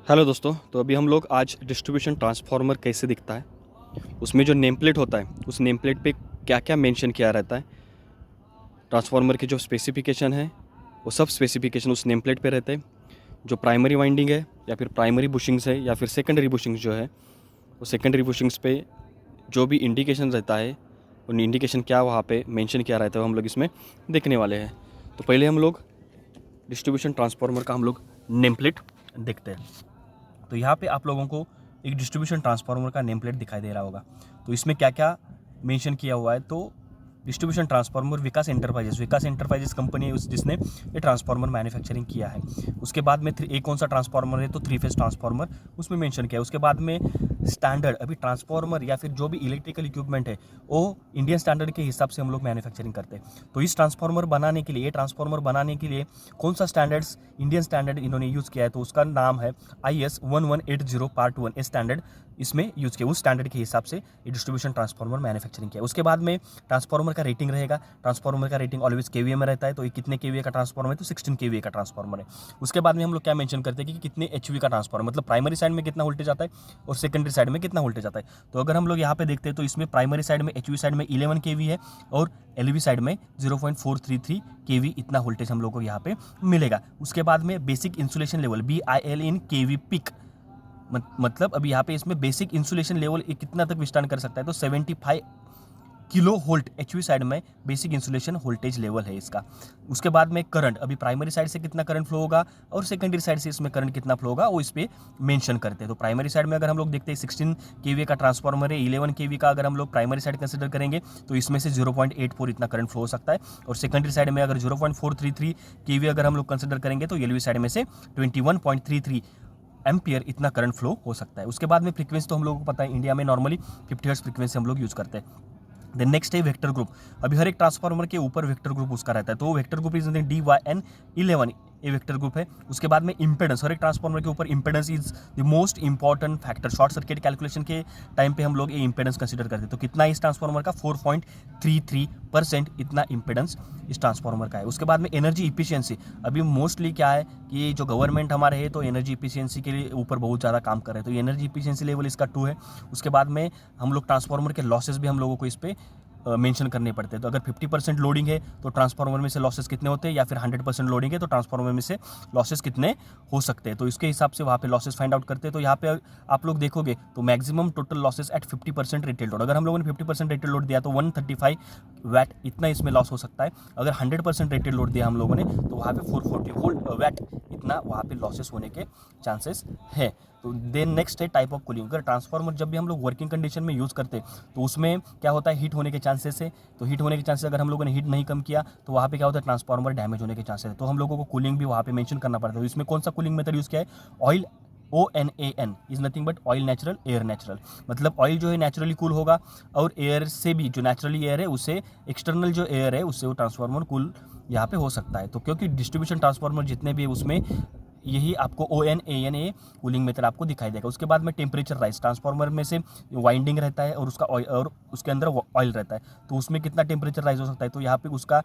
Hello दोस्तों, तो अभी हम लोग आज डिस्ट्रीब्यूशन ट्रांसफार्मर कैसे दिखता है, उसमें जो नेम प्लेट होता है उस नेम प्लेट पे क्या क्या मेंशन किया रहता है, ट्रांसफार्मर की जो स्पेसिफिकेशन है वो सब स्पेसिफिकेशन उस नेम प्लेट पे रहते हैं। जो प्राइमरी वाइंडिंग है या फिर प्राइमरी बुशिंग्स है या फिर सेकेंडरी बुशिंग्स जो है वो सेकेंडरी बुशिंग्स पे जो भी इंडिकेशन रहता है उन इंडिकेशन क्या वहाँ पे मेंशन किया रहता है वो हम लोग इसमें देखने वाले हैं। तो पहले हम लोग डिस्ट्रीब्यूशन ट्रांसफार्मर का हम लोग नेम प्लेट देखते हैं। तो यहाँ पे आप लोगों को एक डिस्ट्रीब्यूशन ट्रांसफार्मर का नेम प्लेट दिखाई दे रहा होगा। तो इसमें क्या क्या मेंशन किया हुआ है, तो डिस्ट्रीब्यूशन ट्रांसफार्मर विकास एंटरप्राइजेस कंपनी है जिसने ये ट्रांसफार्मर मैन्युफैक्चरिंग किया है। उसके बाद में एक कौन सा ट्रांसफार्मर है, तो 3 फेज ट्रांसफार्मर उसमें मेंशन किया है। उसके बाद में स्टैंडर्ड, अभी ट्रांसफार्मर या फिर जो भी इलेक्ट्रिकल इक्विपमेंट है वो इंडियन स्टैंडर्ड के हिसाब से हम लोग मैन्युफैक्चरिंग करते हैं। तो इस ट्रांसफार्मर बनाने के लिए, ये ट्रांसफार्मर बनाने के लिए कौन सा स्टैंडर्ड्स, इंडियन स्टैंडर्ड इन्होंने यूज़ किया है, तो उसका नाम है IS 1180 पार्ट 1। ये स्टैंडर्ड इसमें यूज़ किया, उस स्टैंडर्ड के हिसाब से ये डिस्ट्रीब्यूशन ट्रांसफार्मर मैन्युफैक्चरिंग किया। उसके बाद में ट्रांसफार्मर का रेटिंग रहेगा। ट्रांसफार्मर का रेटिंग ऑलवेज केवीए में रहता है। तो ये कितने केवीए का ट्रांसफार्मर है, तो 16 केवीए का ट्रांसफार्मर है। उसके बाद में हम लोग क्या मेंशन करते हैं कि कितने एचवी का ट्रांसफार्मर, मतलब प्राइमरी साइड में कितना वोल्टेज आता है और सेकेंडरी साइड में कितना वोल्टेज आता है। तो अगर हम लोग यहाँ पे देखते हैं तो इसमें प्राइमरी साइड में, एचवी साइड में 11 केवी है और एलवी साइड में 0.433 केवी इतना वोल्टेज हम लोग को यहाँ पे मिलेगा। उसके बाद में बेसिक इंसुलेशन लेवल BIL इन केवी पिक, मतलब अभी यहाँ पे इसमें बेसिक इंसुलेशन लेवल कितना तक विस्तार कर सकता है, तो 75 किलो वोल्ट एचवी साइड में बेसिक इंसुलेशन वोल्टेज लेवल है इसका। उसके बाद में करंट, अभी प्राइमरी साइड से कितना करंट फ्लो होगा और सेकेंडरी साइड से इसमें करंट कितना फ्लो होगा वो इस पे मेंशन करते हैं। तो प्राइमरी साइड में अगर हम लोग देखते हैं 16 केवी का ट्रांसफार्मर है, 11 केवी का अगर हम लोग प्राइमरी साइड कंसिडर करेंगे तो इसमें से 0.84 इतना करंट फ्लो हो सकता है। और सेकेंडरी साइड में अगर 0.433 केवी अगर हम लोग कंसिडर करेंगे तो एलवी साइड में से 21.33 एम्पियर इतना करंट फ्लो हो सकता है। उसके बाद में फ्रीक्वेंसी तो हम लोगों को पता है, इंडिया में नॉर्मली 50 हर्ट्ज फ्रीक्वेंसी हम लोग यूज़ करते हैं। देन नेक्स्ट है वेक्टर ग्रुप। अभी हर एक ट्रांसफार्मर के ऊपर वेक्टर ग्रुप उसका रहता है, तो वेक्टर ग्रुप इज DYN11, ये वेक्टर ग्रुप है। उसके बाद में इंपेडेंस, हर एक ट्रांसफार्मर के ऊपर impedance is the most important factor. Short circuit calculation के टाइम पे हम लोग ये इंपेडेंस कंसीडर करते हैं। तो कितना इस ट्रांसफार्मर का, 4.33% इतना इंपेडेंस इस ट्रांसफार्मर का है। उसके बाद में एनर्जी इफिशियंसी, अभी मोस्टली क्या है कि जो गवर्नमेंट हमारे है तो एनर्जी इफिशियंसी के लिए ऊपर बहुत ज़्यादा काम कर रहे हैं, तो एनर्जी इफिशियंसी लेवल इसका 2 है। उसके बाद में हम लोग ट्रांसफार्मर के लॉसेस भी हम लोगों को इस पर मेंशन करने पड़ते हैं। तो अगर 50% लोडिंग है तो ट्रांसफार्मर में से लॉसेस कितने होते हैं, या फिर 100% लोडिंग है तो ट्रांसफार्मर में से लॉसेस कितने हो सकते हैं, तो इसके हिसाब से वहाँ पे लॉसेस फाइंड आउट करते हैं। तो यहाँ पे आप लोग देखोगे तो maximum total losses at 50% rated load, अगर हम लोगों ने 50% रेटेड लोड दिया तो 135 वैट इतना इसमें लॉस हो सकता है। अगर 100% रेटेड लोड दिया हम लोगों ने तो वहाँ पे 440 वैट इतना वहाँ पे लॉसेस होने के चांसेस है। तो देन नेक्स्ट है टाइप ऑफ कूलिंग। अगर ट्रांसफार्मर जब भी हम लोग वर्किंग कंडीशन में यूज़ करते हैं तो उसमें क्या होता है, हीट होने के चांसेस है। तो हीट होने के चांसेस, अगर हम लोगों ने हीट नहीं कम किया तो वहाँ पे क्या होता है, ट्रांसफार्मर डैमेज होने के चांसेस है। तो हम लोगों को कूलिंग भी वहाँ पे मेंशन करना पड़ता है। तो इसमें कौन सा कूलिंग मेथड यूज़ किया है, oil ONAN is nothing but oil natural air natural, मतलब ऑयल जो है नेचुरली कूल होगा और एयर से भी, जो नेचुरली एयर है उससे एक्सटर्नल जो एयर है उससे वो ट्रांसफार्मर कूल यहाँ पे हो सकता है। तो क्योंकि डिस्ट्रीब्यूशन ट्रांसफार्मर जितने भी है उसमें यही आपको ONANA कूलिंग मेथड आपको दिखाई देगा। उसके बाद में टेम्परेचर राइज, ट्रांसफार्मर में से वाइंडिंग रहता है और उसका ऑयल और उसके अंदर ऑयल रहता है, तो उसमें कितना टेम्परेचर राइज हो सकता है, तो यहाँ पे उसका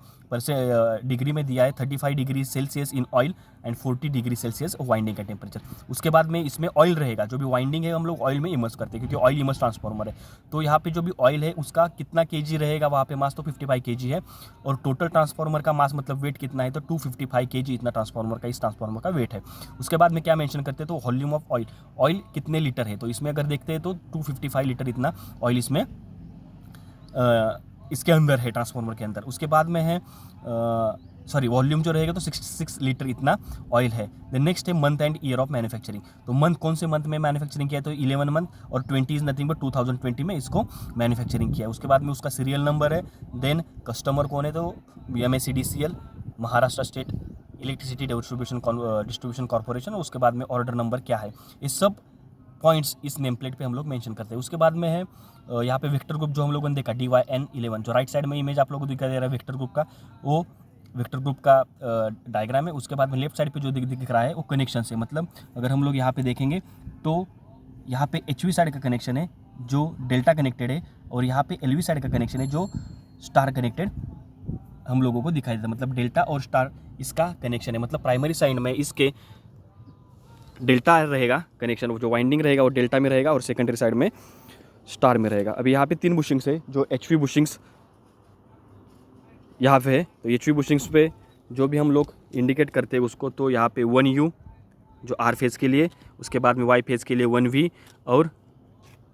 डिग्री में दिया है 35 degree Celsius in oil and 40 degree Celsius winding का टेम्परेचर। उसके बाद में इसमें ऑयल रहेगा, जो भी वाइंडिंग है हम लोग ऑयल में इमर्स करते हैं क्योंकि ऑयल इमर्स ट्रांसफार्मर है। तो यहाँ पे जो भी ऑयल है उसका कितना केजी रहेगा, वहाँ पे मास तो 55 केजी है और टोटल ट्रांसफार्मर का मास मतलब वेट कितना है, तो 255 केजी इतना ट्रांसफार्मर का, इस ट्रांसफार्मर का वेट है। उसके बाद में क्या मेंशन करते हैं, तो वॉल्यूम ऑफ ऑयल, ऑयल कितने लीटर है, तो इसमें अगर देखते हैं तो 255 लीटर इतना ऑयल इसमें इसके अंदर है, ट्रांसफार्मर के अंदर। उसके बाद में है सॉरी वॉल्यूम जो रहेगा तो 66 लीटर इतना ऑयल है। देन नेक्स्ट है month and year of manufacturing. तो मंथ कौन से मंथ में मैन्युफैक्चरिंग किया है, तो 11 मंथ और 20 इज नथिंग बट 2020 में इसको मैन्युफैक्चरिंग किया है। उसके बाद में उसका सीरियल नंबर है। देन कस्टमर कौन है, तो MSEDCL, Maharashtra state electricity distribution corporation, और उसके बाद में ऑर्डर नंबर क्या है, इस सब पॉइंट्स इस नेम प्लेट पे हम लोग मेंशन करते हैं। उसके बाद में है यहाँ पे वेक्टर ग्रुप जो हम लोगों ने देखा DYN11, जो राइट साइड में इमेज आप लोगों को दिखाई दे रहा है वेक्टर ग्रुप का, वो वेक्टर ग्रुप का डायग्राम है। उसके बाद में लेफ्ट साइड पे जो दिख रहा है वो कनेक्शन है, मतलब अगर हम लोग यहाँ पे देखेंगे तो यहाँ पे HV साइड का कनेक्शन है जो डेल्टा कनेक्टेड है और यहाँ पे LV साइड का कनेक्शन है जो स्टार कनेक्टेड हम लोगों को दिखाई देता है, मतलब डेल्टा और स्टार इसका कनेक्शन है। मतलब प्राइमरी साइड में इसके डेल्टा रहेगा कनेक्शन, वो जो वाइंडिंग रहेगा वो डेल्टा में रहेगा और सेकेंडरी साइड में स्टार में रहेगा। अभी यहाँ पे 3 बुशिंग्स है, जो HV बुशिंग्स यहाँ पे है। तो HV बुशिंग्स पे जो भी हम लोग इंडिकेट करते हैं उसको, तो यहाँ पे 1U जो R फेज़ के लिए, उसके बाद में Y फेज़ के लिए 1V और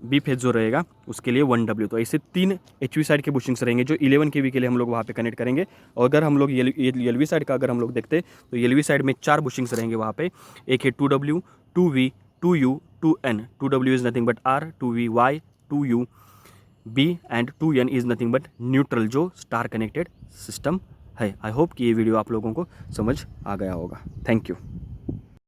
B फेज़ जो रहेगा उसके लिए 1W। तो ऐसे 3 HV साइड के बुशिंग्स रहेंगे जो 11 kV के लिए हम लोग वहाँ पे कनेक्ट करेंगे। और अगर हम लोग LV साइड का अगर हम लोग देखते तो LV साइड में 4 बुशिंग्स रहेंगे वहाँ पे। एक है 2W, 2V, 2U, 2N। 2W is nothing but R, 2V Y, 2U B and 2N is nothing but neutral जो स्टार कनेक्टेड सिस्टम है। आई होप कि ये वीडियो आप लोगों को समझ आ गया होगा। Thank you.